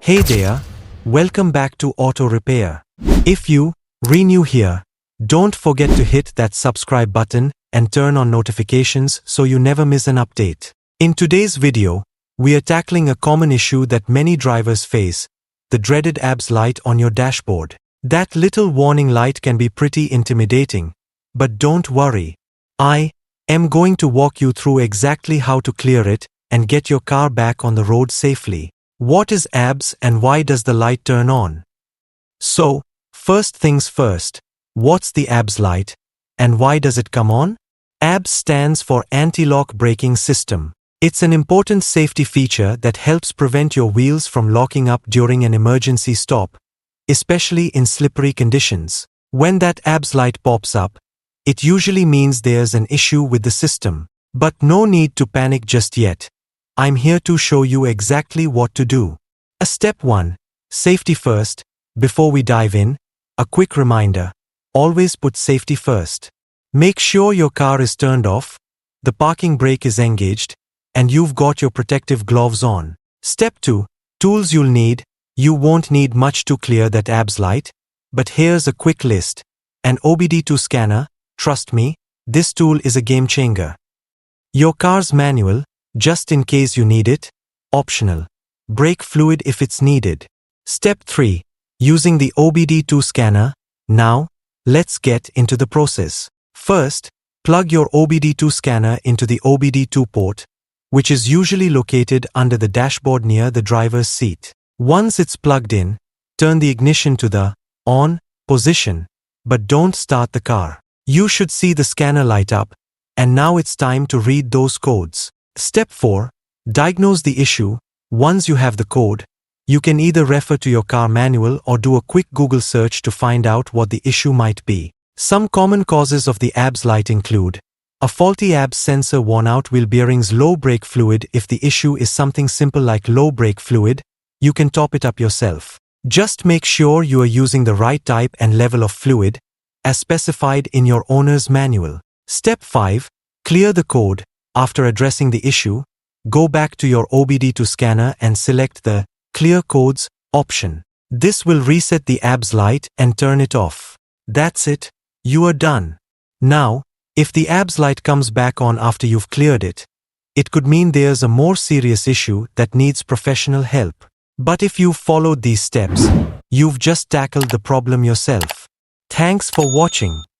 Hey there, welcome back to Auto Repair. If you new here, don't forget to hit that subscribe button and turn on notifications so you never miss an update. In today's video, we are tackling a common issue that many drivers face, the dreaded ABS light on your dashboard. That little warning light can be pretty intimidating, but don't worry. I am going to walk you through exactly how to clear it and get your car back on the road safely. What is ABS and why does the light turn on? So, first things first, what's the ABS light and why does it come on? ABS stands for Anti-Lock Braking System. It's an important safety feature that helps prevent your wheels from locking up during an emergency stop, especially in slippery conditions. When that ABS light pops up, it usually means there's an issue with the system. But no need to panic just yet. I'm here to show you exactly what to do. Step 1. Safety first. Before we dive in, a quick reminder. Always put safety first. Make sure your car is turned off, the parking brake is engaged, and you've got your protective gloves on. Step 2. Tools you'll need. You won't need much to clear that ABS light, but here's a quick list. An OBD2 scanner, trust me, this tool is a game changer. Your car's manual, just in case you need it, optional. Brake fluid if it's needed. Step 3. Using the OBD2 scanner. Now, let's get into the process. First, plug your OBD2 scanner into the OBD2 port, which is usually located under the dashboard near the driver's seat. Once it's plugged in, turn the ignition to the on position, but don't start the car. You should see the scanner light up, and now it's time to read those codes. Step 4. Diagnose the issue. Once you have the code, you can either refer to your car manual or do a quick Google search to find out what the issue might be. Some common causes of the ABS light include a faulty ABS sensor, worn out wheel bearings, low brake fluid. If the issue is something simple like low brake fluid, you can top it up yourself. Just make sure you are using the right type and level of fluid, as specified in your owner's manual. Step 5. Clear the code. After addressing the issue, go back to your OBD2 scanner and select the Clear Codes option. This will reset the ABS light and turn it off. That's it, you are done. Now, if the ABS light comes back on after you've cleared it, it could mean there's a more serious issue that needs professional help. But if you've followed these steps, you've just tackled the problem yourself. Thanks for watching.